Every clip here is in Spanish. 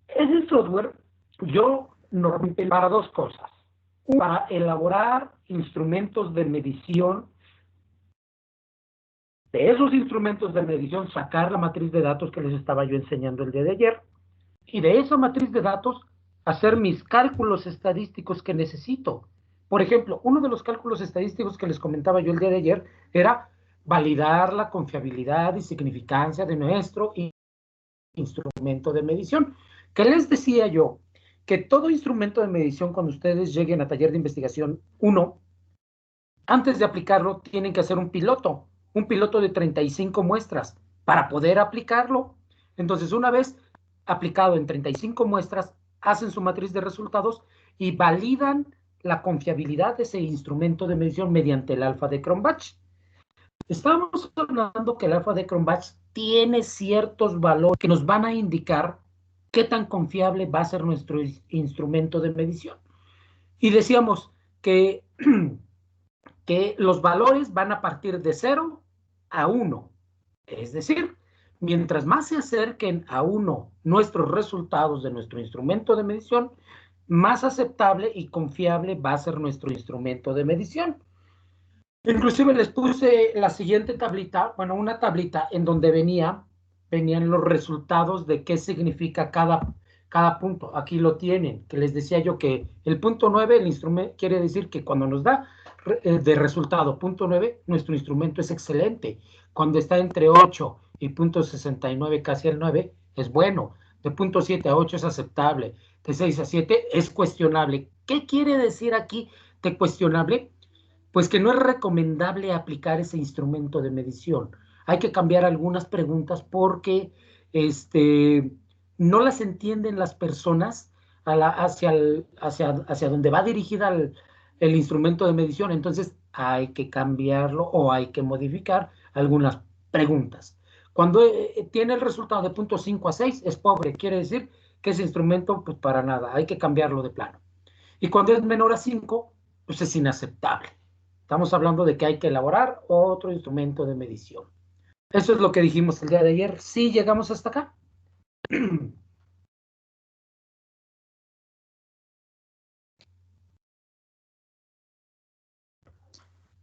Ese software yo normalmente para dos cosas. Para elaborar instrumentos de medición, de esos instrumentos de medición sacar la matriz de datos que les estaba yo enseñando el día de ayer, y de esa matriz de datos hacer mis cálculos estadísticos que necesito. Por ejemplo, uno de los cálculos estadísticos que les comentaba yo el día de ayer era validar la confiabilidad y significancia de nuestro instrumento de medición. ¿Qué les decía yo? Que todo instrumento de medición, cuando ustedes lleguen a taller de investigación 1, antes de aplicarlo, tienen que hacer un piloto de 35 muestras para poder aplicarlo. Entonces, una vez aplicado en 35 muestras, hacen su matriz de resultados y validan la confiabilidad de ese instrumento de medición mediante el alfa de Cronbach. Estamos hablando que el alfa de Cronbach tiene ciertos valores que nos van a indicar qué tan confiable va a ser nuestro instrumento de medición. Y decíamos que que los valores van a partir de 0 a 1. Es decir, mientras más se acerquen a 1 nuestros resultados de nuestro instrumento de medición, más aceptable y confiable va a ser nuestro instrumento de medición. Inclusive les puse la siguiente tablita, bueno, una tablita en donde venían los resultados de qué significa cada punto. Aquí lo tienen, que les decía yo que el punto 9, el instrumento, quiere decir que cuando nos da de resultado punto 9, nuestro instrumento es excelente. Cuando está entre 8 y punto 69, casi el 9, es bueno. De punto 7 a 8 es aceptable. De 6 a 7 es cuestionable. ¿Qué quiere decir aquí de cuestionable? Pues que no es recomendable aplicar ese instrumento de medición. Hay que cambiar algunas preguntas porque no las entienden las personas hacia donde va dirigida el instrumento de medición. Entonces hay que cambiarlo o hay que modificar algunas preguntas. Cuando tiene el resultado de punto 5 a 6 es pobre, quiere decir que ese instrumento, pues para nada, hay que cambiarlo de plano. Y cuando es menor a 5, pues es inaceptable. Estamos hablando de que hay que elaborar otro instrumento de medición. Eso es lo que dijimos el día de ayer. ¿Sí llegamos hasta acá?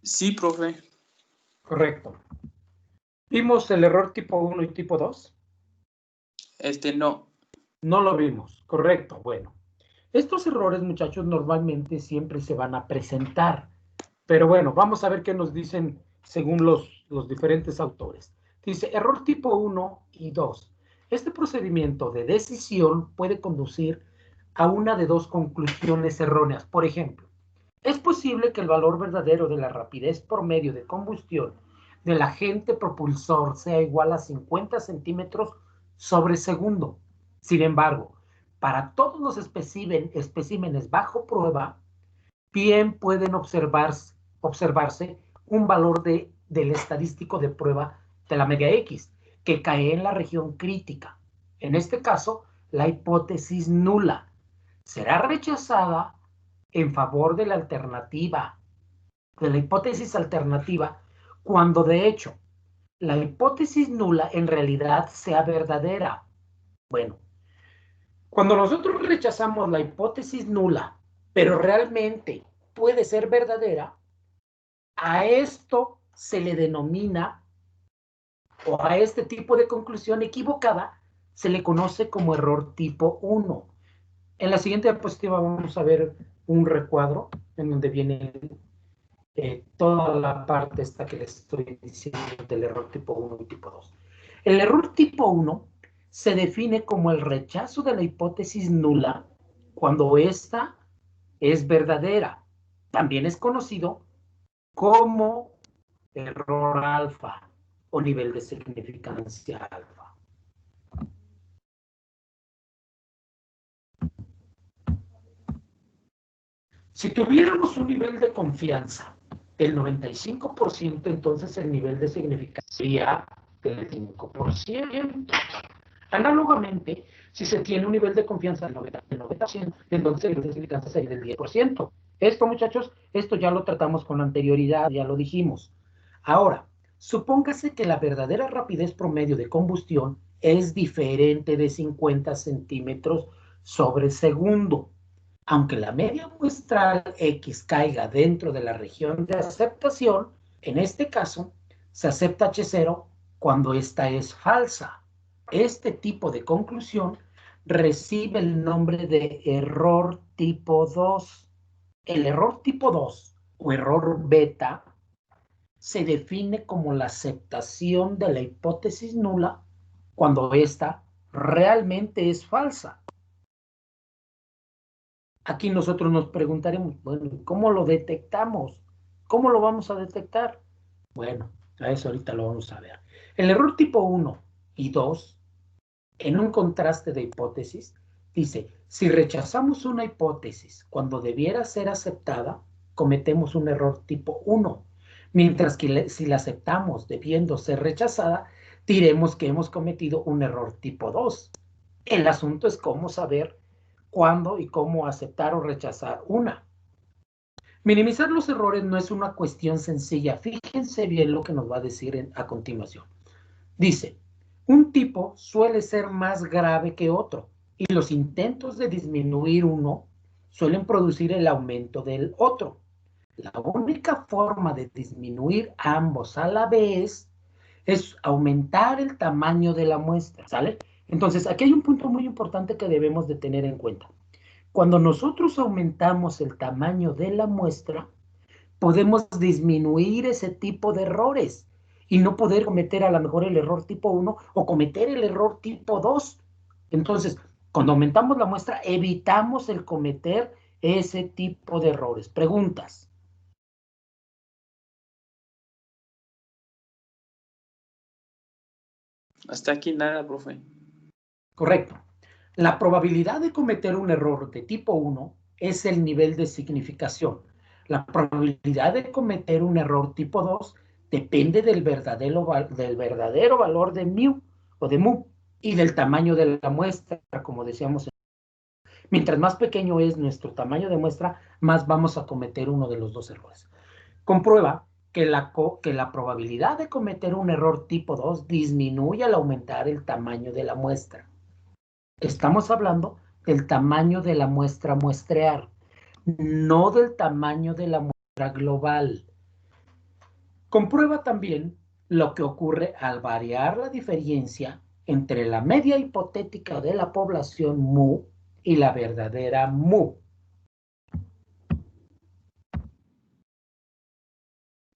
Sí, profe. Correcto. ¿Vimos el error tipo 1 y tipo 2? No. No lo vimos. Correcto. Bueno. Estos errores, muchachos, normalmente siempre se van a presentar. Pero bueno, vamos a ver qué nos dicen según los diferentes autores. Dice, error tipo 1 y 2. Este procedimiento de decisión puede conducir a una de dos conclusiones erróneas. Por ejemplo, es posible que el valor verdadero de la rapidez por medio de combustión del agente propulsor sea igual a 50 centímetros sobre segundo. Sin embargo, para todos los especímenes bajo prueba, bien pueden observarse un valor del estadístico de prueba de la media X, que cae en la región crítica. En este caso, la hipótesis nula será rechazada en favor de la hipótesis alternativa, cuando de hecho la hipótesis nula en realidad sea verdadera. Bueno, cuando nosotros rechazamos la hipótesis nula, pero realmente puede ser verdadera, a esto se le denomina, o a este tipo de conclusión equivocada, se le conoce como error tipo 1. En la siguiente diapositiva vamos a ver un recuadro en donde viene toda la parte esta que les estoy diciendo del error tipo 1 y tipo 2. El error tipo 1 se define como el rechazo de la hipótesis nula cuando ésta es verdadera. También es conocido como error alfa o nivel de significancia alfa. Si tuviéramos un nivel de confianza del 95%, entonces el nivel de significancia sería del 5%. Análogamente, si se tiene un nivel de confianza del 90%, entonces el nivel de significancia sería del 10%. Esto, muchachos, esto ya lo tratamos con anterioridad, ya lo dijimos. Ahora, Supóngase que la verdadera rapidez promedio de combustión es diferente de 50 centímetros sobre segundo. Aunque la media muestral X caiga dentro de la región de aceptación, en este caso, se acepta H0 cuando esta es falsa. Este tipo de conclusión recibe el nombre de error tipo 2. El error tipo 2 o error beta se define como la aceptación de la hipótesis nula cuando ésta realmente es falsa. Aquí nosotros nos preguntaremos, bueno, ¿cómo lo detectamos? ¿Cómo lo vamos a detectar? Bueno, a eso ahorita lo vamos a ver. El error tipo 1 y 2, en un contraste de hipótesis, dice, si rechazamos una hipótesis cuando debiera ser aceptada, cometemos un error tipo 1. Mientras que si la aceptamos debiendo ser rechazada, diremos que hemos cometido un error tipo 2. El asunto es cómo saber cuándo y cómo aceptar o rechazar una. Minimizar los errores no es una cuestión sencilla. Fíjense bien lo que nos va a decir a continuación. Dice, un tipo suele ser más grave que otro y los intentos de disminuir uno suelen producir el aumento del otro. La única forma de disminuir ambos a la vez es aumentar el tamaño de la muestra, ¿sale? Entonces, aquí hay un punto muy importante que debemos de tener en cuenta. Cuando nosotros aumentamos el tamaño de la muestra, podemos disminuir ese tipo de errores y no poder cometer a lo mejor el error tipo 1 o cometer el error tipo 2. Entonces, cuando aumentamos la muestra, evitamos el cometer ese tipo de errores. Preguntas. Hasta aquí nada, profe. Correcto. La probabilidad de cometer un error de tipo 1 es el nivel de significación. La probabilidad de cometer un error tipo 2 depende del verdadero valor de mu o de mu y del tamaño de la muestra, como decíamos. Mientras más pequeño es nuestro tamaño de muestra, más vamos a cometer uno de los dos errores. Comprueba que la probabilidad de cometer un error tipo 2 disminuye al aumentar el tamaño de la muestra. Estamos hablando del tamaño de la muestra muestrear, no del tamaño de la muestra global. Comprueba también lo que ocurre al variar la diferencia entre la media hipotética de la población mu y la verdadera mu.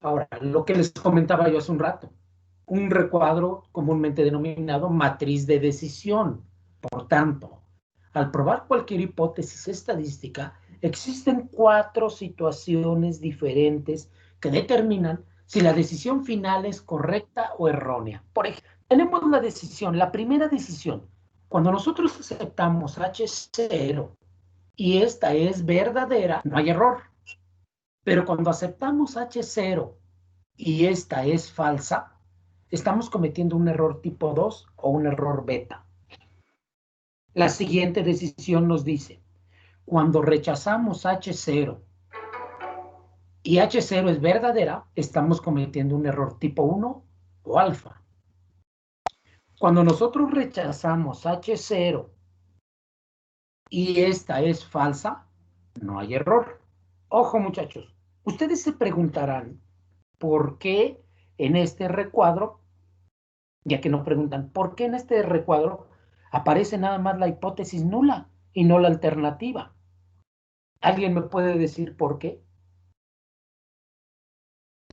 Ahora, lo que les comentaba yo hace un rato, un recuadro comúnmente denominado matriz de decisión. Por tanto, al probar cualquier hipótesis estadística, existen 4 situaciones diferentes que determinan si la decisión final es correcta o errónea. Por ejemplo, tenemos la decisión, la primera decisión, cuando nosotros aceptamos H0 y esta es verdadera, no hay error. Pero cuando aceptamos H0 y esta es falsa, estamos cometiendo un error tipo 2 o un error beta. La siguiente decisión nos dice, cuando rechazamos H0 y H0 es verdadera, estamos cometiendo un error tipo 1 o alfa. Cuando nosotros rechazamos H0 y esta es falsa, no hay error. Ojo, muchachos, ustedes se preguntarán por qué en este recuadro, ya que nos preguntan, ¿por qué en este recuadro aparece nada más la hipótesis nula y no la alternativa? ¿Alguien me puede decir por qué?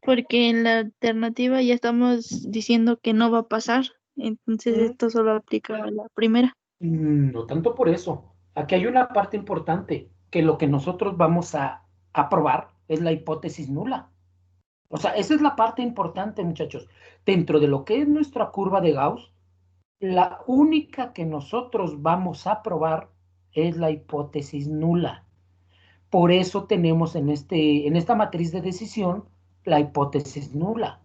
Porque en la alternativa ya estamos diciendo que no va a pasar, entonces esto solo aplica a la primera. No tanto por eso. Aquí hay una parte importante, que lo que nosotros vamos a probar es la hipótesis nula. O sea, esa es la parte importante, muchachos. Dentro de lo que es nuestra curva de Gauss, la única que nosotros vamos a probar es la hipótesis nula. Por eso tenemos en esta matriz de decisión la hipótesis nula.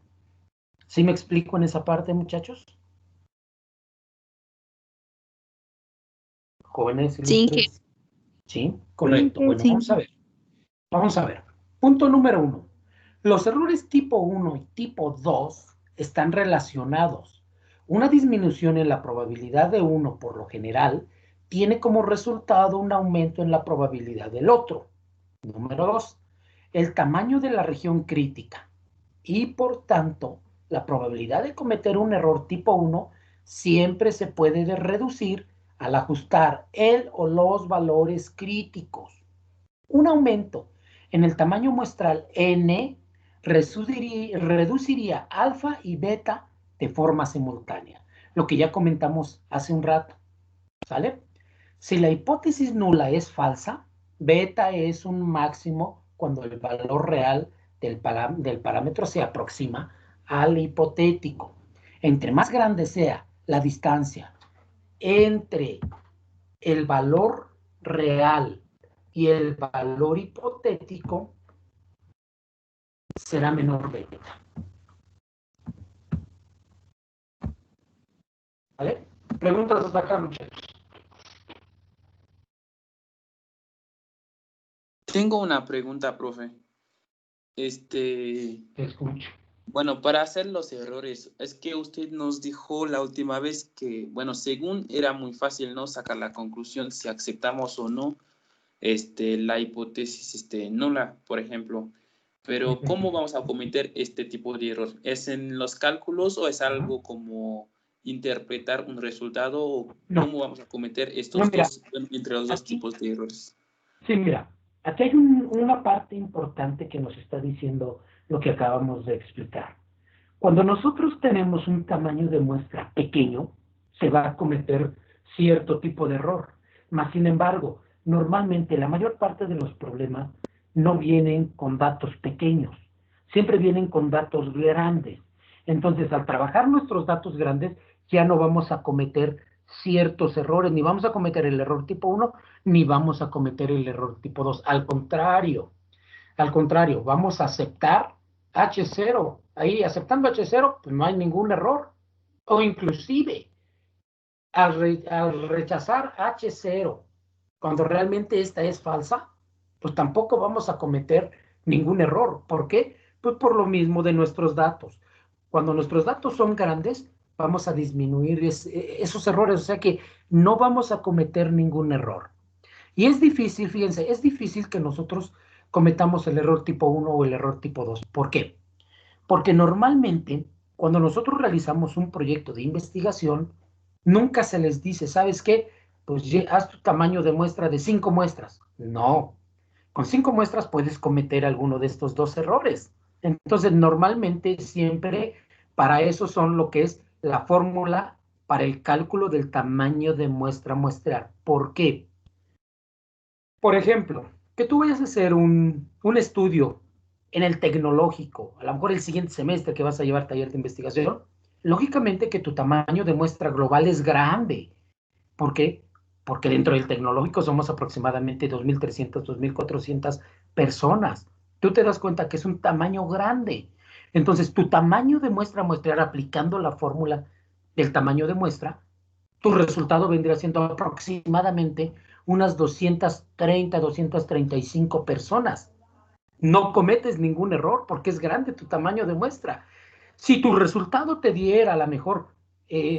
¿Sí me explico en esa parte, muchachos? Jóvenes Sí, ilustres. Sí, correcto. Bueno, sí. vamos a ver. Vamos a ver. Punto número 1. Los errores tipo 1 y tipo 2 están relacionados. Una disminución en la probabilidad de uno, por lo general, tiene como resultado un aumento en la probabilidad del otro. Número 2, el tamaño de la región crítica y, por tanto, la probabilidad de cometer un error tipo 1 siempre se puede reducir al ajustar el o los valores críticos. Un aumento en el tamaño muestral n reduciría alfa y beta de forma simultánea, lo que ya comentamos hace un rato, ¿sale? Si la hipótesis nula es falsa, beta es un máximo cuando el valor real del parámetro se aproxima al hipotético. Entre más grande sea la distancia entre el valor real y el valor hipotético, será menor beta. ¿Vale? Preguntas hasta acá, muchachos. Tengo una pregunta, profe. Te escucho. Bueno, para hacer los errores, es que usted nos dijo la última vez que, bueno, según era muy fácil, ¿no? Sacar la conclusión si aceptamos o no, la hipótesis, nula, por ejemplo. Pero, ¿cómo vamos a cometer este tipo de error? ¿Es en los cálculos o es algo como interpretar un resultado? ¿O cómo vamos a cometer estos dos, entre los dos tipos de errores? Sí, mira, aquí hay una parte importante que nos está diciendo lo que acabamos de explicar. Cuando nosotros tenemos un tamaño de muestra pequeño, se va a cometer cierto tipo de error. Mas, sin embargo, normalmente la mayor parte de los problemas no vienen con datos pequeños, siempre vienen con datos grandes. Entonces, al trabajar nuestros datos grandes, ya no vamos a cometer ciertos errores, ni vamos a cometer el error tipo 1, ni vamos a cometer el error tipo 2. Al contrario, vamos a aceptar H0. Ahí, aceptando H0, pues no hay ningún error. O inclusive, al rechazar H0, cuando realmente esta es falsa, pues tampoco vamos a cometer ningún error. ¿Por qué? Pues por lo mismo de nuestros datos. Cuando nuestros datos son grandes, vamos a disminuir esos errores, o sea que no vamos a cometer ningún error. Y es difícil, fíjense, es difícil que nosotros cometamos el error tipo 1 o el error tipo 2. ¿Por qué? Porque normalmente, cuando nosotros realizamos un proyecto de investigación, nunca se les dice, ¿sabes qué? Pues haz tu tamaño de muestra de 5 muestras. No, con 5 muestras puedes cometer alguno de estos dos errores. Entonces, normalmente siempre para eso son lo que es la fórmula para el cálculo del tamaño de muestra muestral. ¿Por qué? Por ejemplo, que tú vayas a hacer un estudio en el tecnológico, a lo mejor el siguiente semestre que vas a llevar taller de investigación, lógicamente que tu tamaño de muestra global es grande. ¿Por qué? Porque dentro del tecnológico somos aproximadamente 2.300, 2.400 personas. Tú te das cuenta que es un tamaño grande. Entonces, tu tamaño de muestra muestrear aplicando la fórmula del tamaño de muestra, tu resultado vendría siendo aproximadamente unas 230, 235 personas. No cometes ningún error porque es grande tu tamaño de muestra. Si tu resultado te diera a lo mejor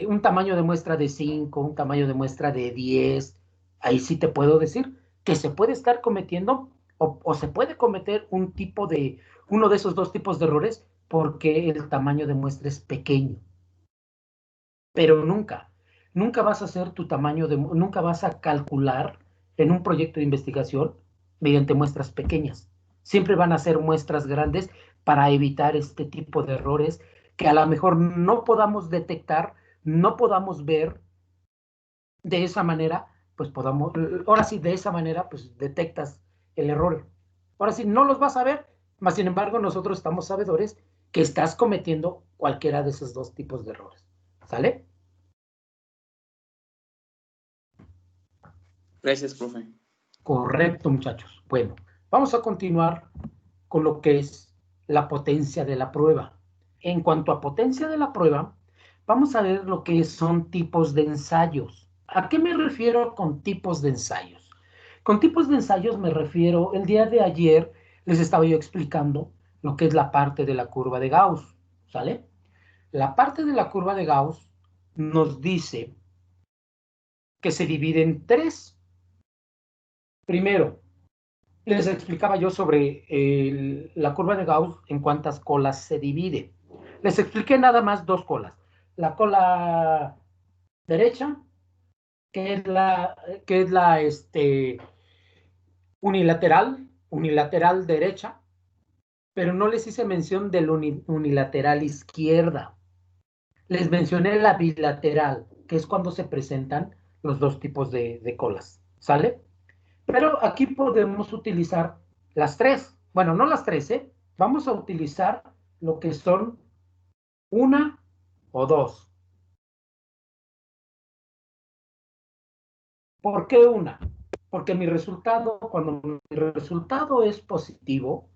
un tamaño de muestra de 5, un tamaño de muestra de 10, ahí sí te puedo decir que se puede estar cometiendo o se puede cometer uno de esos dos tipos de errores porque el tamaño de muestra es pequeño. Pero nunca vas a hacer nunca vas a calcular en un proyecto de investigación mediante muestras pequeñas. Siempre van a ser muestras grandes para evitar este tipo de errores que a lo mejor no podamos detectar, no podamos ver de esa manera, pues ahora sí, de esa manera, pues detectas el error. Ahora sí, no los vas a ver, mas sin embargo, nosotros estamos sabedores que estás cometiendo cualquiera de esos dos tipos de errores. ¿Sale? Gracias, profe. Correcto, muchachos. Bueno, vamos a continuar con lo que es la potencia de la prueba. En cuanto a potencia de la prueba, vamos a ver lo que son tipos de ensayos. ¿A qué me refiero con tipos de ensayos? Con tipos de ensayos me refiero, el día de ayer les estaba yo explicando lo que es la parte de la curva de Gauss, ¿sale? La parte de la curva de Gauss nos dice que se divide en tres. Primero, les explicaba yo sobre la curva de Gauss en cuántas colas se divide. Les expliqué nada más dos colas. La cola derecha, que es la unilateral derecha, pero no les hice mención del unilateral izquierda. Les mencioné la bilateral, que es cuando se presentan los dos tipos de colas, ¿sale? Pero aquí podemos utilizar las tres. Bueno, no las tres, ¿eh? Vamos a utilizar lo que son una o dos. ¿Por qué una? Porque cuando mi resultado es positivo,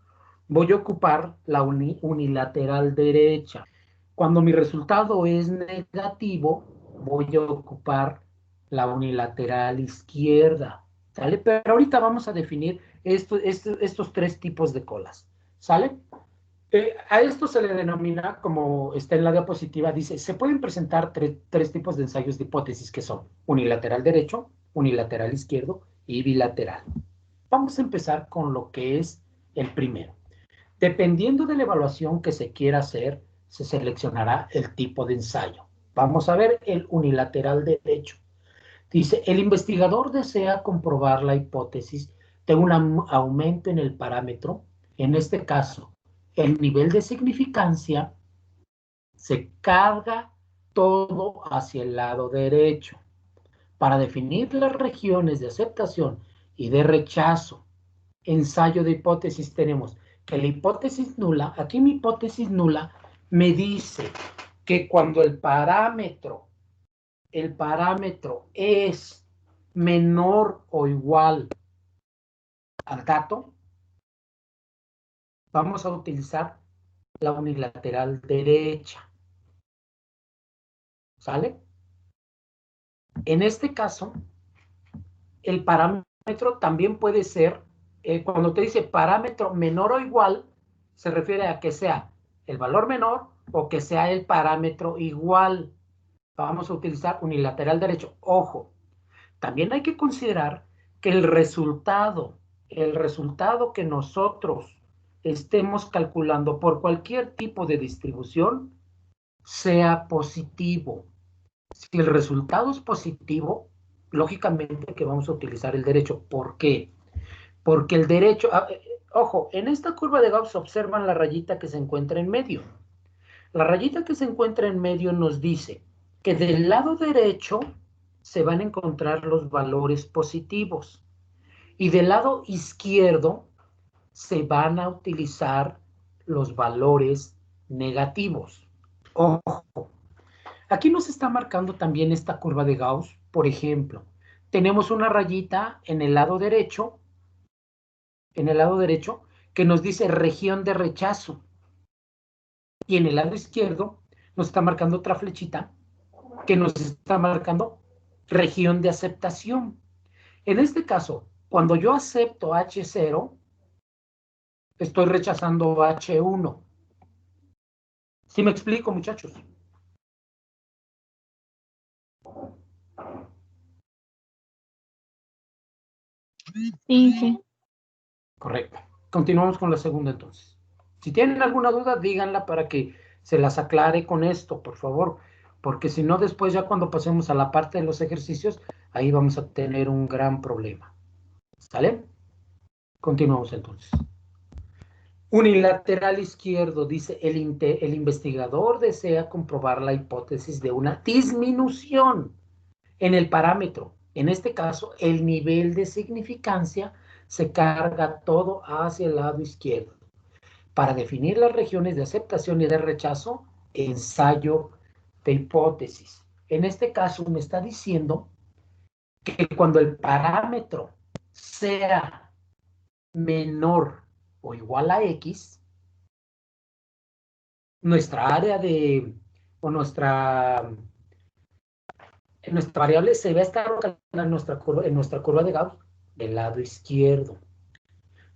voy a ocupar la unilateral derecha. Cuando mi resultado es negativo, voy a ocupar la unilateral izquierda. ¿Sale? Pero ahorita vamos a definir estos tres tipos de colas. ¿Sale? A esto se le denomina, como está en la diapositiva, dice, se pueden presentar tres tipos de ensayos de hipótesis que son unilateral derecho, unilateral izquierdo y bilateral. Vamos a empezar con lo que es el primero. Dependiendo de la evaluación que se quiera hacer, se seleccionará el tipo de ensayo. Vamos a ver el unilateral derecho. Dice, el investigador desea comprobar la hipótesis de un aumento en el parámetro, en este caso, el nivel de significancia, se carga todo hacia el lado derecho. Para definir las regiones de aceptación y de rechazo, ensayo de hipótesis, tenemos que la hipótesis nula, aquí mi hipótesis nula me dice que cuando el parámetro es menor o igual al dato, vamos a utilizar la unilateral derecha. ¿Sale? En este caso, el parámetro también puede ser, cuando te dice parámetro menor o igual, se refiere a que sea el valor menor o que sea el parámetro igual. Vamos a utilizar unilateral derecho. Ojo, también hay que considerar que el resultado que nosotros estemos calculando por cualquier tipo de distribución sea positivo. Si el resultado es positivo, lógicamente que vamos a utilizar el derecho. ¿Por qué? Porque el derecho, ojo, en esta curva de Gauss observan la rayita que se encuentra en medio. La rayita que se encuentra en medio nos dice que del lado derecho se van a encontrar los valores positivos y del lado izquierdo se van a utilizar los valores negativos. Ojo, aquí nos está marcando también esta curva de Gauss. Por ejemplo, tenemos una rayita en el lado derecho, que nos dice región de rechazo. Y en el lado izquierdo nos está marcando otra flechita que nos está marcando región de aceptación. En este caso, cuando yo acepto H0, estoy rechazando H1. ¿Sí me explico, muchachos? Sí, sí. Correcto. Continuamos con la segunda entonces. Si tienen alguna duda, díganla para que se las aclare con esto, por favor, porque si no, después ya cuando pasemos a la parte de los ejercicios, ahí vamos a tener un gran problema. ¿Sale? Continuamos entonces. Unilateral izquierdo, dice, el investigador desea comprobar la hipótesis de una disminución en el parámetro. En este caso, el nivel de significancia se carga todo hacia el lado izquierdo. Para definir las regiones de aceptación y de rechazo, ensayo de hipótesis. En este caso me está diciendo que cuando el parámetro sea menor o igual a X, nuestra área o nuestra variable se va a estar localizada en nuestra curva de Gauss del lado izquierdo.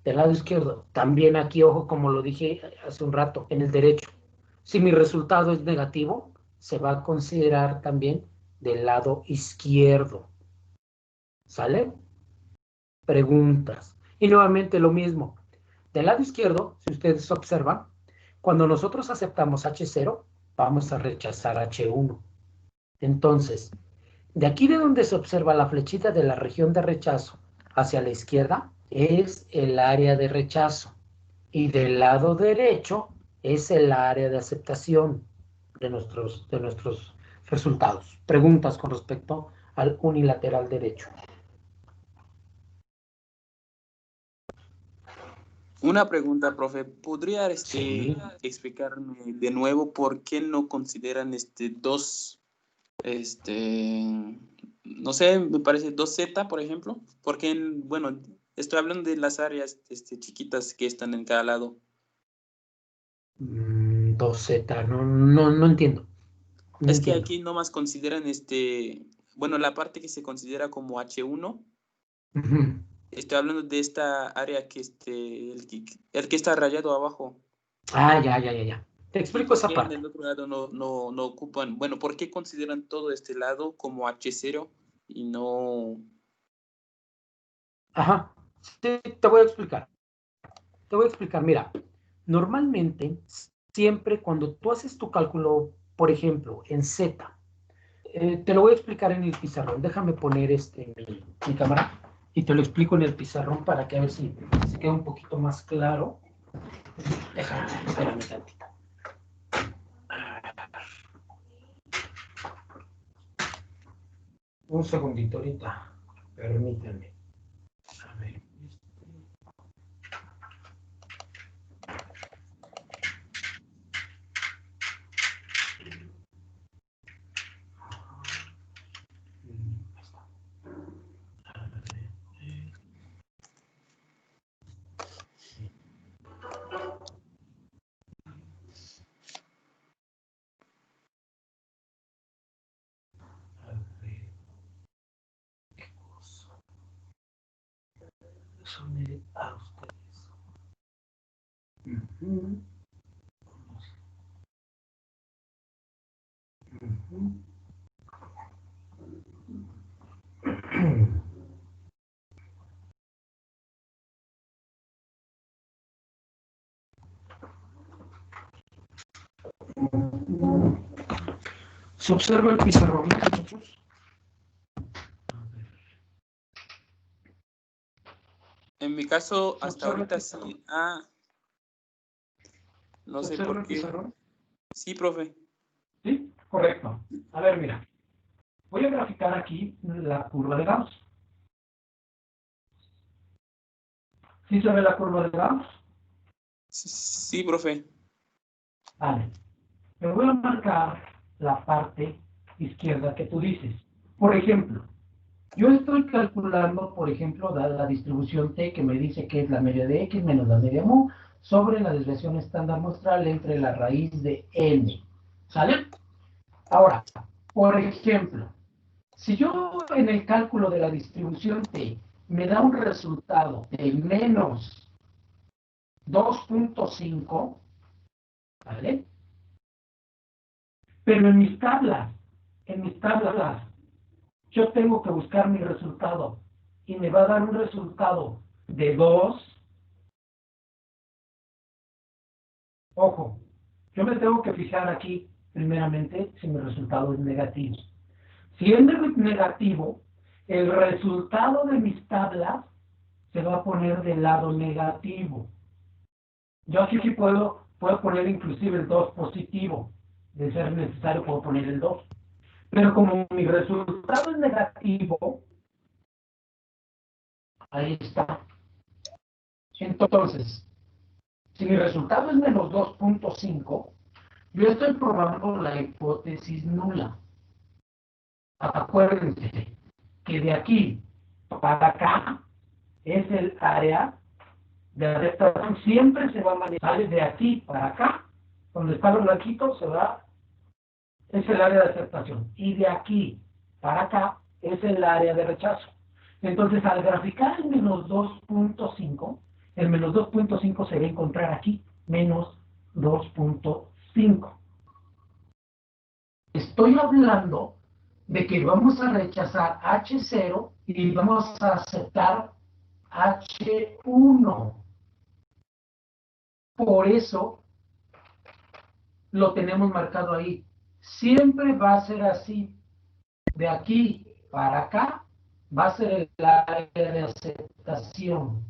Del lado izquierdo. También aquí, ojo, como lo dije hace un rato, en el derecho. Si mi resultado es negativo, se va a considerar también del lado izquierdo. ¿Sale? Preguntas. Y nuevamente lo mismo. Del lado izquierdo, si ustedes observan, cuando nosotros aceptamos H0, vamos a rechazar H1. Entonces, de aquí de donde se observa la flechita de la región de rechazo hacia la izquierda, es el área de rechazo. Y del lado derecho es el área de aceptación de nuestros resultados. Preguntas con respecto al unilateral derecho. Una pregunta, profe. ¿Podría Sí. explicarme de nuevo por qué no consideran dos, no sé, me parece 2Z, por ejemplo? Porque, bueno, estoy hablando de las áreas chiquitas que están en cada lado. 2Z, no entiendo. No Es que entiendo. aquí nomás consideran bueno, la parte que se considera como H1. Ujú. Estoy hablando de esta área que el que está rayado abajo. Ah, ya. Te ¿Y explico por esa qué en parte. el otro lado no ocupan? Bueno, ¿por qué consideran todo este lado como H0 y no? Ajá. Sí, te voy a explicar. Mira, normalmente, siempre cuando tú haces tu cálculo, por ejemplo, en Z, te lo voy a explicar en el pizarrón. Déjame poner mi cámara y te lo explico en el pizarrón para que a ver si se queda un poquito más claro. Déjame, espérame tantito. Un segundito ahorita. Permítanme. A ver. Son a ustedes. Ujú. Ujú. Se observa el pizarrón, muchachos. En mi caso, Se hasta observa el ahorita pizarrón. sí. No ¿Se sé observa por el qué. pizarrón? Sí, profe. Sí, correcto. A ver, mira. Voy a graficar aquí la curva de Gauss. ¿Sí se ve la curva de Gauss? Sí, profe. Vale. Me voy a marcar la parte izquierda que tú dices. Por ejemplo, yo estoy calculando, por ejemplo, la distribución T que me dice que es la media de X menos la media mu sobre la desviación estándar muestral entre la raíz de N. ¿Sale? Ahora, por ejemplo, si yo en el cálculo de la distribución T me da un resultado de menos 2.5, ¿vale? Pero en mis tablas, yo tengo que buscar mi resultado y me va a dar un resultado de 2. Ojo, yo me tengo que fijar aquí, primeramente, si mi resultado es negativo. Si es negativo, el resultado de mis tablas se va a poner del lado negativo. Yo aquí sí puedo poner inclusive el 2 positivo. De ser necesario, puedo poner el 2. Pero como mi resultado es negativo, ahí está. Entonces, si mi resultado es menos 2.5, yo estoy probando la hipótesis nula. Acuérdense que de aquí para acá es el área de aceptación. Siempre se va a manejar de aquí para acá, donde está los blanquitos, es el área de aceptación. Y de aquí para acá es el área de rechazo. Entonces, al graficar el menos 2.5, el menos 2.5 se va a encontrar aquí, menos 2.5. 5. Estoy hablando de que vamos a rechazar H0 y vamos a aceptar H1. Por eso lo tenemos marcado ahí. Siempre va a ser así. De aquí para acá va a ser el área de aceptación.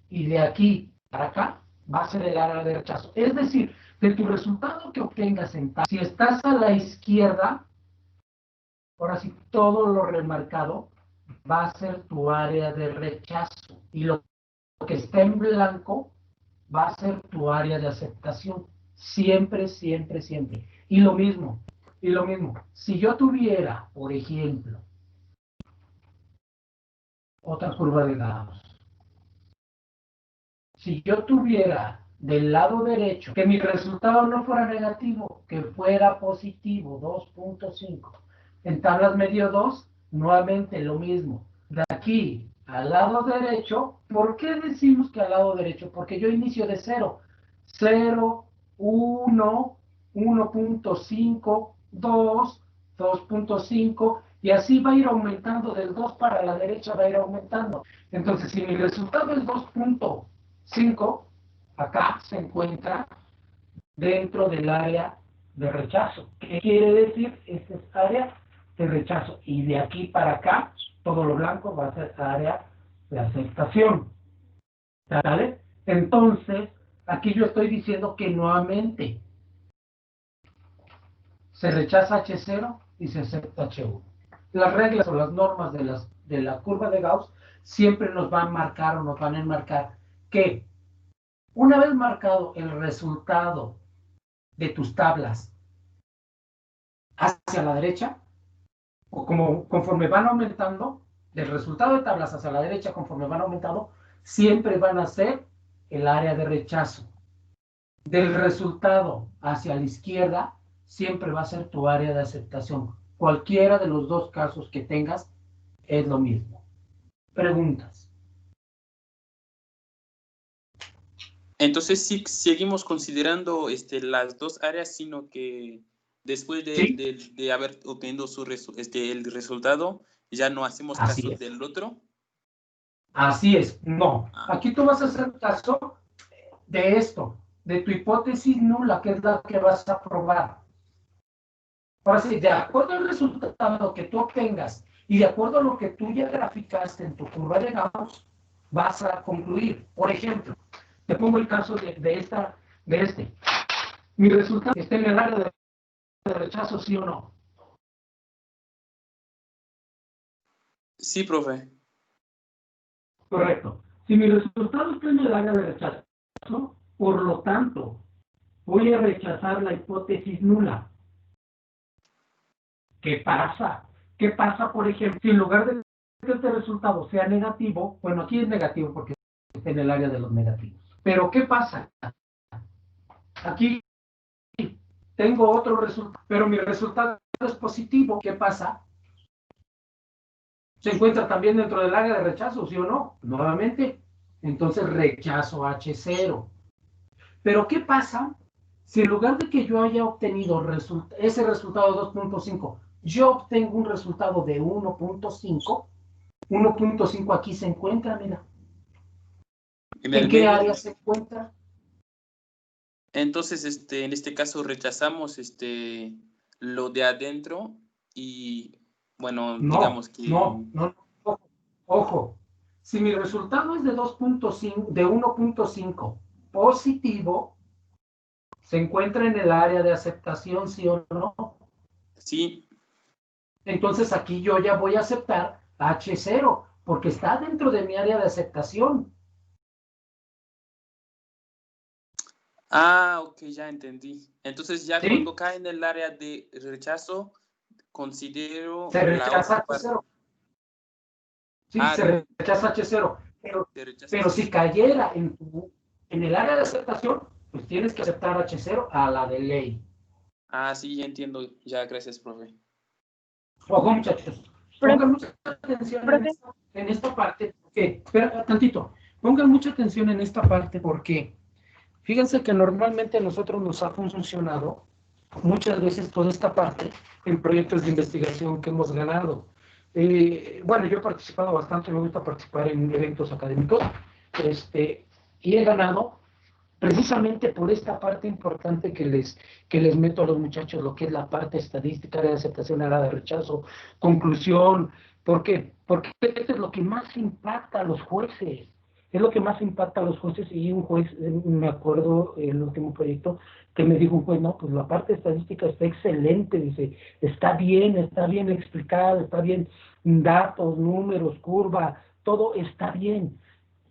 Y de aquí para acá va a ser el área de rechazo. Es decir, de tu resultado que obtengas en tal, si estás a la izquierda, ahora sí todo lo remarcado va a ser tu área de rechazo. Y lo que está en blanco va a ser tu área de aceptación. Siempre, siempre, siempre. Y lo mismo. Si yo tuviera, por ejemplo, otra curva de Gauss. Si yo tuviera del lado derecho que mi resultado no fuera negativo, que fuera positivo, 2.5. En tablas medio 2, nuevamente lo mismo. De aquí al lado derecho, ¿por qué decimos que al lado derecho? Porque yo inicio de 0. 0, 1, 1.5, 2, 2.5, y así va a ir aumentando del 2 para la derecha, va a ir aumentando. Entonces, si mi resultado es 2.5, acá se encuentra dentro del área de rechazo. ¿Qué quiere decir? Esta es área de rechazo. Y de aquí para acá, todo lo blanco va a ser área de aceptación. ¿Vale? Entonces, aquí yo estoy diciendo que nuevamente se rechaza H0 y se acepta H1. Las reglas o las normas de la curva de Gauss siempre nos van a marcar o nos van a enmarcar que una vez marcado el resultado de tus tablas hacia la derecha, o conforme van aumentando, del resultado de tablas hacia la derecha, conforme van aumentando, siempre van a ser el área de rechazo. Del resultado hacia la izquierda, siempre va a ser tu área de aceptación. Cualquiera de los dos casos que tengas es lo mismo. Preguntas. Entonces sí seguimos considerando las dos áreas, sino que después de haber obtenido el resultado, ya no hacemos caso del otro. Así es, no. Aquí tú vas a hacer caso de esto, de tu hipótesis nula, que es la que vas a probar. Ahora sí, de acuerdo al resultado que tú obtengas y de acuerdo a lo que tú ya graficaste en tu curva de Gauss, vas a concluir. Por ejemplo, te pongo el caso de este. Mi resultado está en el área de rechazo, ¿sí o no? Sí, profe. Correcto. Si mi resultado está en el área de rechazo, por lo tanto, voy a rechazar la hipótesis nula. ¿Qué pasa? ¿Qué pasa, por ejemplo, si en lugar de que este resultado sea negativo, bueno, aquí es negativo porque está en el área de los negativos. Pero ¿qué pasa? Aquí tengo otro resultado, pero mi resultado es positivo. ¿Qué pasa? ¿Se encuentra también dentro del área de rechazo, sí o no? Nuevamente, entonces rechazo H0. Pero ¿qué pasa si en lugar de que yo haya obtenido ese resultado de 2.5, yo obtengo un resultado de 1.5? 1.5 aquí se encuentra, mira. ¿En qué área se encuentra? Entonces, en este caso rechazamos lo de adentro y, bueno, digamos que... No, ojo. Si mi resultado es de 2.5, de 1.5 positivo, se encuentra en el área de aceptación, ¿sí o no? Sí. Entonces aquí yo ya voy a aceptar H0, porque está dentro de mi área de aceptación. Ah, ok, ya entendí. Entonces ya ¿Sí? cuando cae en el área de rechazo, considero se rechaza H0. Sí, se rechaza H0. Pero si cayera en el área de aceptación, pues tienes que aceptar H0 a la de ley. Ah, sí, ya entiendo. Ya, gracias, profe. Ojo, muchachos. Pongan mucha atención en esta parte. Espera tantito. Pongan mucha atención en esta parte porque Fíjense que normalmente a nosotros nos ha funcionado muchas veces toda esta parte en proyectos de investigación que hemos ganado. Bueno, yo he participado bastante, me gusta participar en eventos académicos, y he ganado precisamente por esta parte importante que les meto a los muchachos, lo que es la parte estadística, área de aceptación, área de rechazo, conclusión. ¿Por qué? Porque esto es lo que más impacta a los jueces. Es lo que más impacta a los jueces. Y un juez, me acuerdo el último proyecto, que me dijo un juez, no, pues la parte estadística está excelente, dice, está bien explicado, está bien, datos, números, curva, todo está bien.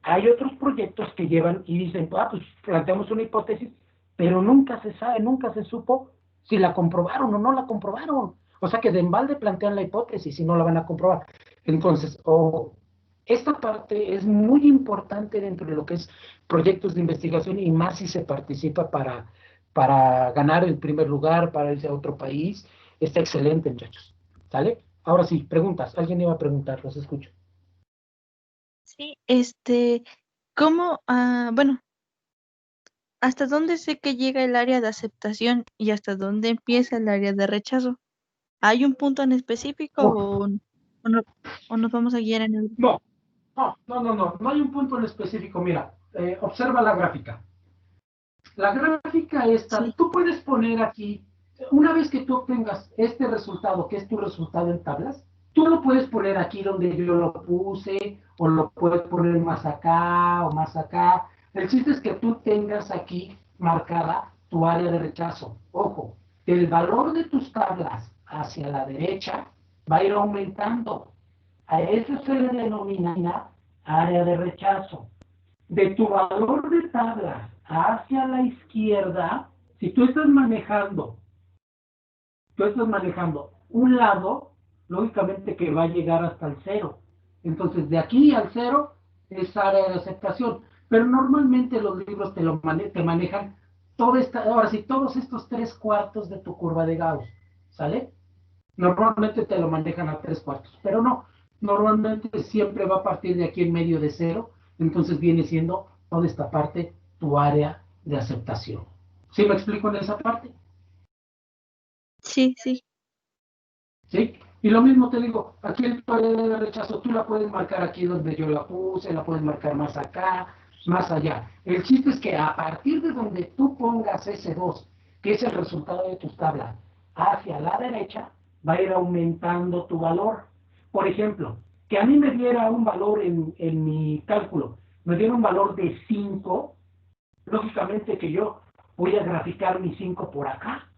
Hay otros proyectos que llevan y dicen, pues planteamos una hipótesis, pero nunca se sabe, nunca se supo si la comprobaron o no la comprobaron. O sea que de embalde plantean la hipótesis y no la van a comprobar. Entonces, esta parte es muy importante dentro de lo que es proyectos de investigación y más si se participa para ganar el primer lugar, para irse a otro país. Está excelente, muchachos. ¿Sale? Ahora sí, preguntas. Alguien iba a preguntar, los escucho. Sí, ¿cómo, bueno, hasta dónde sé que llega el área de aceptación y hasta dónde empieza el área de rechazo? ¿Hay un punto en específico o no, o nos vamos a guiar en el... No, no hay un punto en específico. Mira, observa la gráfica. La gráfica esta, Sí, tú puedes poner aquí, una vez que tú obtengas este resultado, que es tu resultado en tablas, tú lo puedes poner aquí donde yo lo puse, o lo puedes poner más acá o más acá. El chiste es que tú tengas aquí marcada tu área de rechazo. Ojo, el valor de tus tablas hacia la derecha va a ir aumentando. A eso se le denomina área de rechazo. De tu valor de tablas hacia la izquierda, si tú estás manejando un lado, lógicamente que va a llegar hasta el cero. Entonces, de aquí al cero es área de aceptación. Pero normalmente los libros te manejan ahora sí, todos estos 3/4 de tu curva de Gauss, ¿sale? Normalmente te lo manejan a 3/4, pero no. Normalmente siempre va a partir de aquí en medio de cero, entonces viene siendo toda esta parte tu área de aceptación. ¿Sí me explico en esa parte? sí. ¿Sí? Y lo mismo te digo, aquí el área de rechazo tú la puedes marcar aquí donde yo la puse, la puedes marcar más acá, más allá. El chiste es que a partir de donde tú pongas ese 2, que es el resultado de tus tablas, hacia la derecha, va a ir aumentando tu valor. Por ejemplo, que a mí me diera un valor en mi cálculo, me diera un valor de 5, lógicamente que yo voy a graficar mi 5 por acá.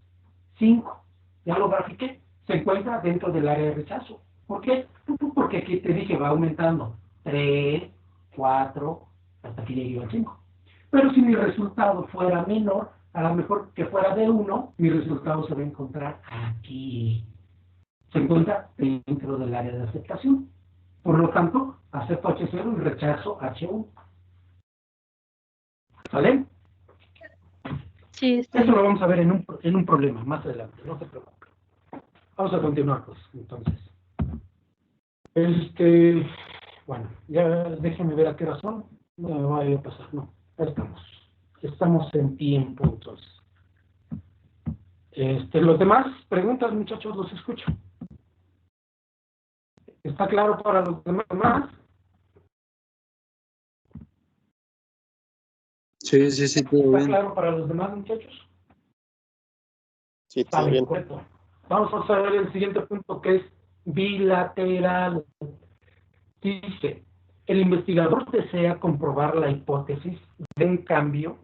5, ya lo grafiqué, se encuentra dentro del área de rechazo. ¿Por qué? Porque aquí te dije, va aumentando. 3, 4, hasta que llegue al 5. Pero si mi resultado fuera menor, a lo mejor que fuera de 1, mi resultado se va a encontrar aquí. Se encuentra dentro del área de aceptación. Por lo tanto, acepto H0 y rechazo H1. ¿Sale? Sí, está Eso bien. lo vamos a ver en un problema más adelante, no se preocupe. Vamos a continuar, pues, entonces. Bueno, ya déjenme ver a qué hora son. No me vaya a pasar, no. Ahí estamos. Estamos en tiempo, entonces. Los demás, preguntas, muchachos, los escucho. ¿Está claro para los demás? Sí, todo ¿Está bien. claro para los demás, muchachos? Sí, Está todo bien, bien. correcto. Vamos a ver el siguiente punto, que es bilateral. Dice, el investigador desea comprobar la hipótesis de un cambio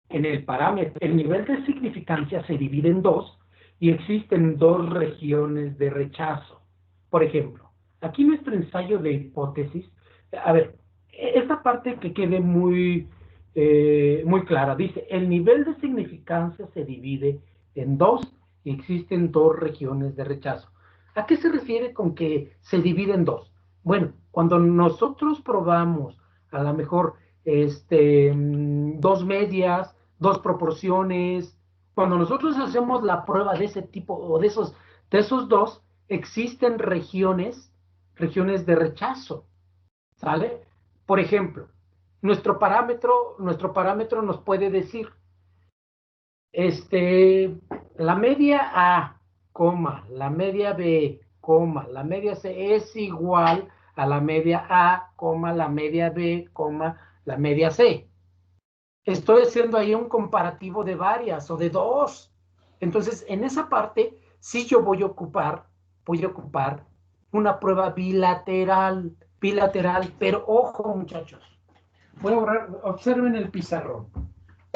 en el parámetro. El nivel de significancia se divide en dos y existen dos regiones de rechazo. Por ejemplo, aquí nuestro ensayo de hipótesis, a ver, esta parte que quede muy clara, dice, el nivel de significancia se divide en dos y existen dos regiones de rechazo. ¿A qué se refiere con que se divide en dos? Bueno, cuando nosotros probamos a lo mejor dos medias, dos proporciones, cuando nosotros hacemos la prueba de ese tipo o de esos dos, existen regiones de rechazo, ¿sale? Por ejemplo, nuestro parámetro nos puede decir, la media A, la media B, la media C es igual a la media A, la media B, la media C. Estoy haciendo ahí un comparativo de varias o de dos. Entonces, en esa parte, sí yo voy a ocupar una prueba bilateral, pero ojo, muchachos, voy a borrar, observen el pizarrón.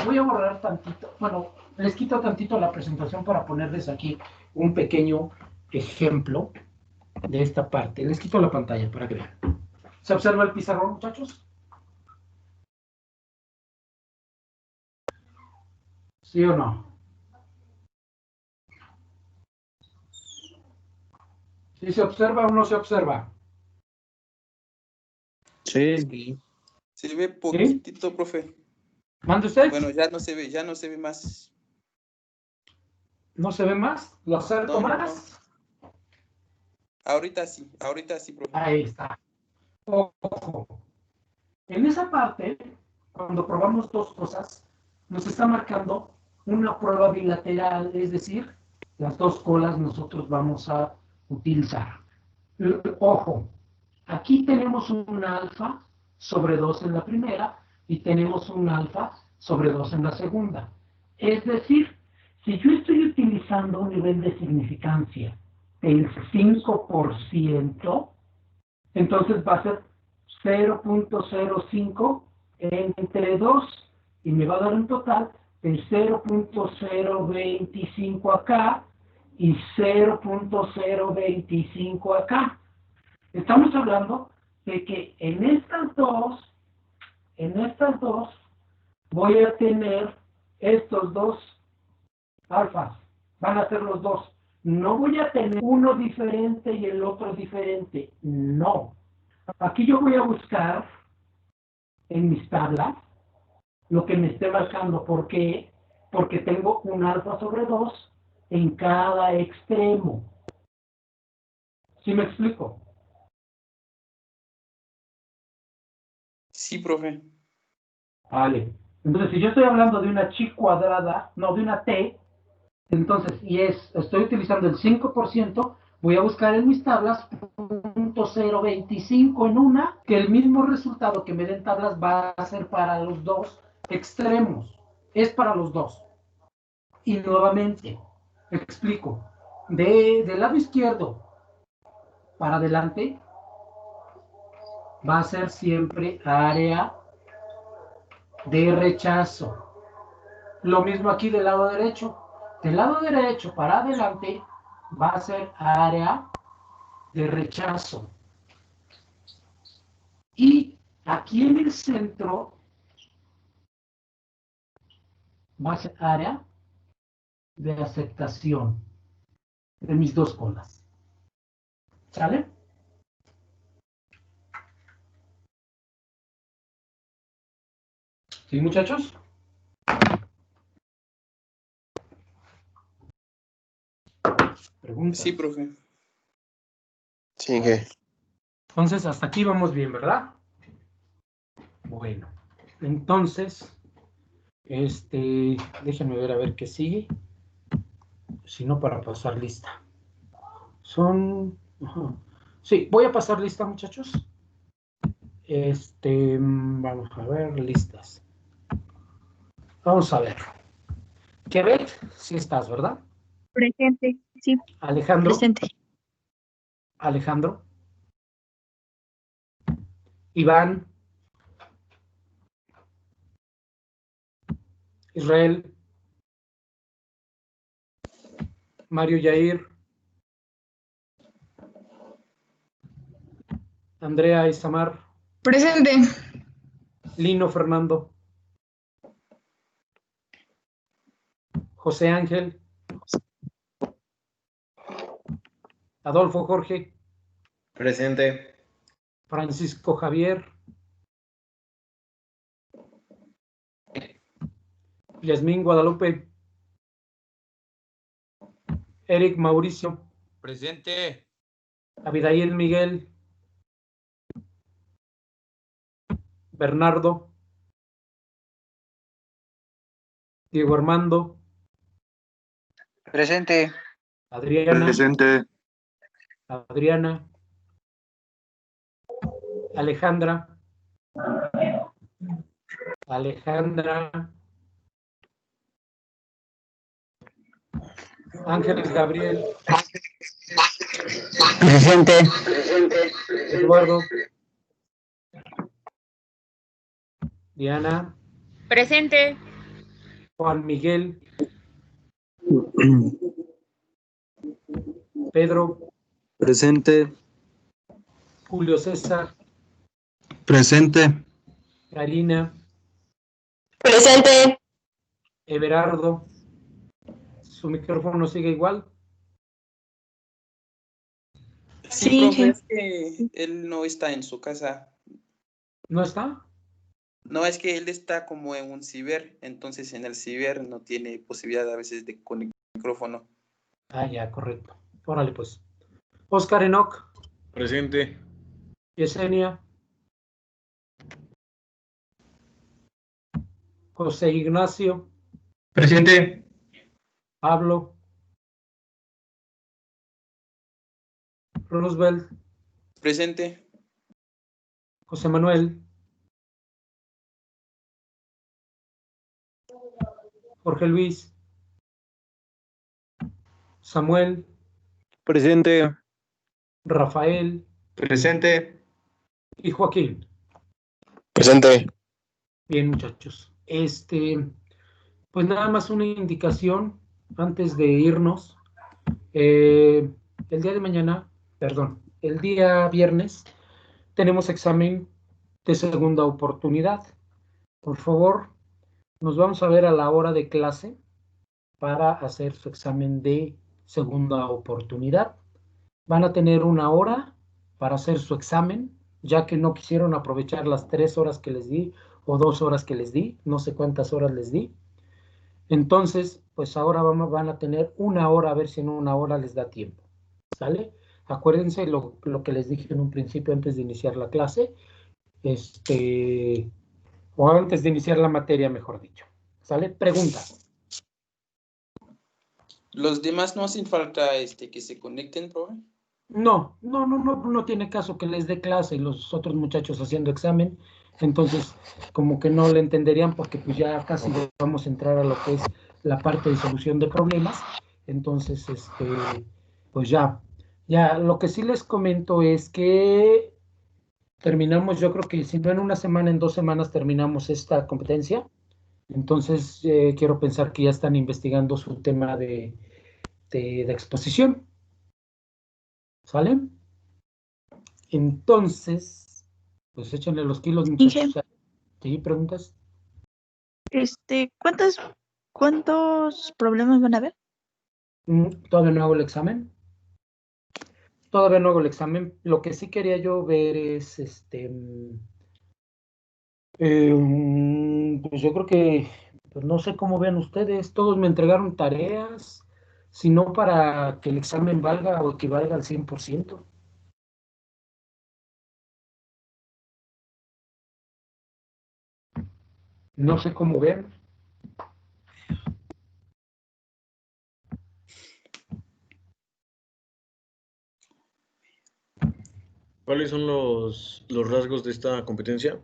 Voy a borrar tantito, bueno, les quito tantito la presentación para ponerles aquí un pequeño ejemplo de esta parte. Les quito la pantalla para que vean. ¿Se observa el pizarrón, muchachos? ¿Sí o no? ¿Sí se observa o no se observa? Sí. Se ve poquitito, ¿sí? Profe. ¿Mande usted? Bueno, ya no se ve más. ¿No se ve más? ¿Lo acerco más? No. Ahorita sí, profe. Ahí está. Ojo. En esa parte, cuando probamos dos cosas, nos está marcando una prueba bilateral, es decir, las dos colas nosotros vamos a utilizar. Ojo, aquí tenemos un alfa sobre 2 en la primera y tenemos un alfa sobre 2 en la segunda. Es decir, si yo estoy utilizando un nivel de significancia del 5%, entonces va a ser 0.05 entre 2 y me va a dar un total de 0.025 acá y 0.025 acá. Estamos hablando de que en estas dos voy a tener estos dos alfas. Van a ser los dos. No voy a tener uno diferente y el otro diferente. No. Aquí yo voy a buscar en mis tablas lo que me esté marcando. ¿Por qué? Porque tengo un alfa sobre 2 en cada extremo. ¿Sí me explico? Sí, profe. Vale. Entonces, si yo estoy hablando de una chi cuadrada, no, de una t, entonces, estoy utilizando el 5%, voy a buscar en mis tablas 0.025 en una, que el mismo resultado que me den tablas va a ser para los dos extremos. Es para los dos. Y nuevamente, explico. Del lado izquierdo para adelante va a ser siempre área de rechazo. Lo mismo aquí del lado derecho. Del lado derecho para adelante va a ser área de rechazo. Y aquí en el centro va a ser área de aceptación de mis dos colas. ¿Sale? ¿Sí, muchachos? ¿Preguntas? Sí, profe. Sigue. Entonces, hasta aquí vamos bien, ¿verdad? Bueno, entonces, déjenme ver a ver qué sigue. Si no, para pasar lista. Sí, voy a pasar lista, muchachos. Vamos a ver, listas. Vamos a ver. Quebec, sí estás, ¿verdad? Presente, sí, Alejandro. presente. Alejandro. Iván. Israel. Mario Yair. Andrea Isamar. Presente. Lino Fernando. José Ángel. Adolfo Jorge. Presente. Francisco Javier. Yasmín Guadalupe. Eric Mauricio. Presente. Abidail Miguel. Bernardo. Diego Armando, Presente. Adriana, Presente. Adriana, Alejandra, Ángeles Gabriel, Presente. Eduardo, Diana, Presente. Juan Miguel, Pedro, Presente. Julio César, Presente. Karina, Presente. Everardo. ¿Su micrófono sigue igual? Sí, Sí, profe, sí. es que él no está en su casa. ¿No está? No, es que él está como en un ciber, entonces en el ciber no tiene posibilidad a veces de conectar el micrófono. Ah, ya, correcto. Órale, pues. Oscar Enoch, Presente. Yesenia, José Ignacio, Presente. Pablo, Roosevelt, Presente. José Manuel, Jorge Luis, Samuel, Presente. Rafael Presente. y Joaquín. Presente. Bien, muchachos. Pues nada más una indicación antes de irnos. El día de mañana, perdón, el día viernes tenemos examen de segunda oportunidad. Por favor, nos vamos a ver a la hora de clase para hacer su examen de segunda oportunidad. Van a tener 1 hora para hacer su examen, ya que no quisieron aprovechar las 3 horas que les di o 2 horas que les di, no sé cuántas horas les di. Entonces, pues ahora van a tener 1 hora, a ver si en 1 hora les da tiempo. ¿Sale? Acuérdense lo que les dije en un principio antes de iniciar la clase, o antes de iniciar la materia, mejor dicho. ¿Sale? Pregunta. ¿Los demás no hacen falta que se conecten, profe? No tiene caso que les dé clase y los otros muchachos haciendo examen. Entonces, como que no le entenderían porque pues ya casi vamos a entrar a lo que es la parte de solución de problemas. Entonces, pues ya lo que sí les comento es que terminamos, yo creo que si no en una semana, en 2 semanas terminamos esta competencia. Entonces, quiero pensar que ya están investigando su tema de exposición. ¿Sale? Entonces, pues échenle los kilos, muchachos. ¿Sí? ¿Preguntas? ¿Cuántos problemas van a haber? Todavía no hago el examen. Lo que sí quería yo ver es, pues yo creo que, pues no sé cómo vean ustedes, todos me entregaron tareas, si no para que el examen valga o equivalga al 100%. No sé cómo vean. ¿Cuáles son los rasgos de esta competencia?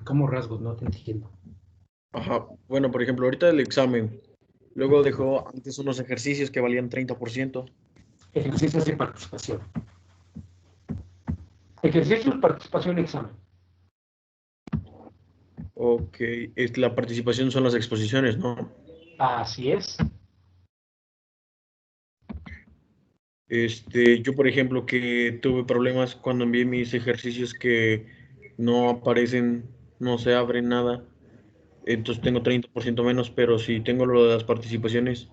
¿Cómo rasgos? No te entiendo. Ajá. Bueno, por ejemplo, ahorita el examen. Luego dejó antes unos ejercicios que valían 30%. Ejercicios de participación. Ejercicios, participación y examen. Ok. La participación son las exposiciones, ¿no? Así es. Yo, por ejemplo, que tuve problemas cuando envié mis ejercicios que no aparecen, no se abren nada. Entonces tengo 30% menos, pero si tengo lo de las participaciones,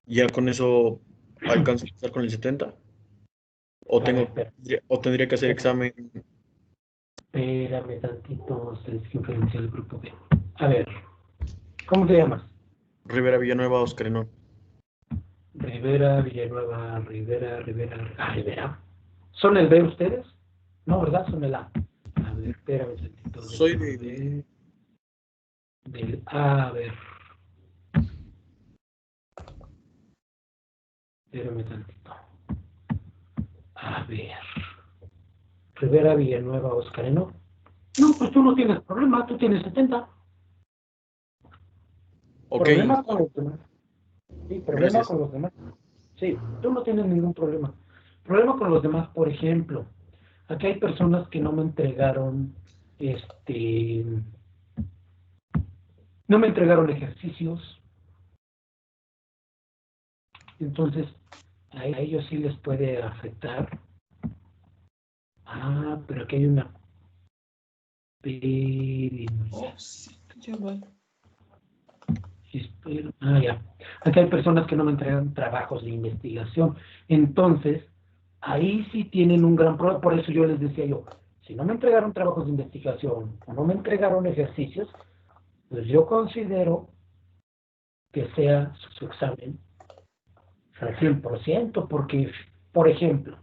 ya con eso alcanzo a estar con el 70%. O A ver, tengo, espera. o tendría que hacer examen. Espérame tantito, tenés que diferenciar el grupo B. A ver, ¿cómo te llamas? Rivera Villanueva, Oscar Enón. Rivera, Villanueva, Rivera. ¿Son el B ustedes? No, ¿verdad? Son el A. A ver, espérame tantito. Soy déjame ver. de A ver. Espérame tantito. A ver. Rivera Villanueva Oscareno. No, pues tú no tienes problema, tú tienes 70. Ok, Problema con los demás. Sí, problema gracias. con los demás. Sí, tú no tienes ningún problema. Problema con los demás, por ejemplo, aquí hay personas que no me entregaron, no me entregaron ejercicios, entonces a ellos sí les puede afectar. Ah, pero aquí hay una. Oh, sí, ya va. Ya. Aquí hay personas que no me entregan trabajos de investigación. Entonces, ahí sí tienen un gran problema. Por eso yo les decía yo, si no me entregaron trabajos de investigación o no me entregaron ejercicios, pues yo considero que sea su examen al 100%, porque, por ejemplo,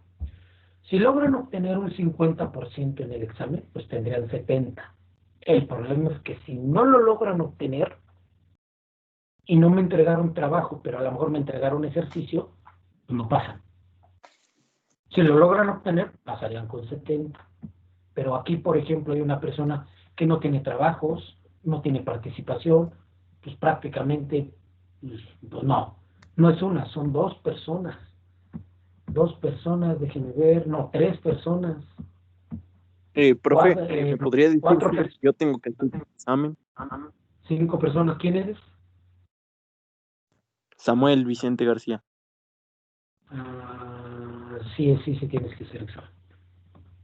si logran obtener un 50% en el examen, pues tendrían 70. El problema es que si no lo logran obtener, y no me entregaron trabajo, pero a lo mejor me entregaron ejercicio, pues no pasan. Si lo logran obtener, pasarían con 70. Pero aquí, por ejemplo, hay una persona que no tiene trabajos, no tiene participación, pues prácticamente, pues no es una, son dos personas. Dos personas, déjenme ver, no, tres personas. Profe, Cuatro, ¿me podría decir cuatro si personas, yo tengo que hacer el examen? 5 personas. ¿Quién eres? Samuel Vicente García. Sí, tienes que hacer examen.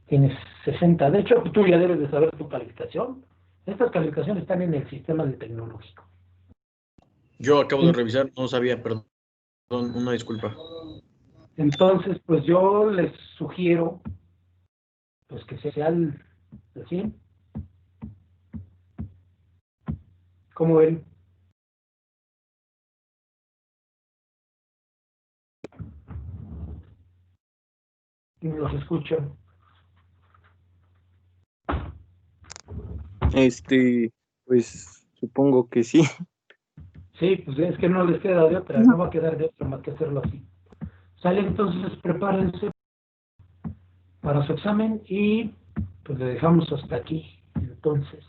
Tienes 60. De hecho, tú ya debes de saber tu calificación. Estas calificaciones están en el sistema de tecnológico. Yo acabo de revisar, no sabía, perdón, una disculpa. Entonces, pues yo les sugiero pues que sea el 100. ¿Cómo ven? Los escucho. Pues supongo que sí. Sí, pues es que no les queda de otra, no va a quedar de otra más que hacerlo así. Sale, entonces prepárense para su examen y pues le dejamos hasta aquí. Entonces,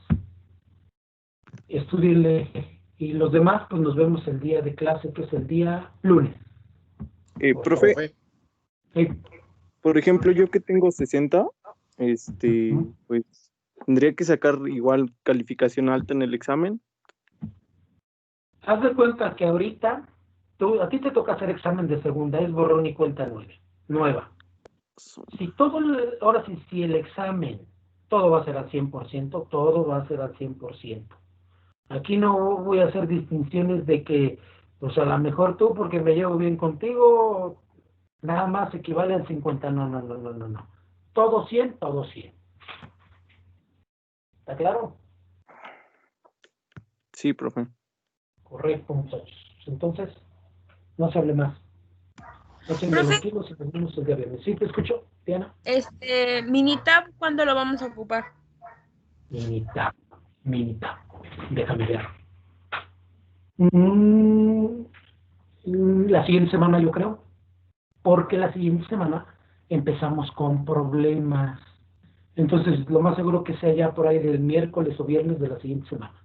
estudienle y los demás pues nos vemos el día de clase, que es el día lunes. Por Profe, favor. Sí. por ejemplo, yo que tengo 60, pues tendría que sacar igual calificación alta en el examen. Haz de cuenta que ahorita a ti te toca hacer examen de segunda, es borrón y cuenta nueva. Si ahora sí, si el examen, todo va a ser al 100%, todo va a ser al 100%. Aquí no voy a hacer distinciones de que, pues a lo mejor tú, porque me llevo bien contigo, nada más equivale al 50. No. Todo 100, todo 100. ¿Está claro? Sí, profe. Correcto, muchachos. Entonces, no se hable más. Échenle los Profe, kilos y nos vemos el día viernes. ¿Sí te escucho, Diana? Minitab, ¿cuándo lo vamos a ocupar? Minita. Déjame ver. Mm, la siguiente semana, yo creo. Porque la siguiente semana empezamos con problemas. Entonces, lo más seguro que sea ya por ahí del miércoles o viernes de la siguiente semana.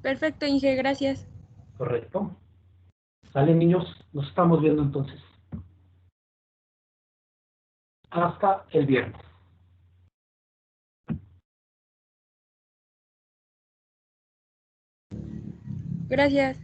Perfecto, Inge, gracias. ¿Correcto? Sale, niños, nos estamos viendo entonces. Hasta el viernes. Gracias.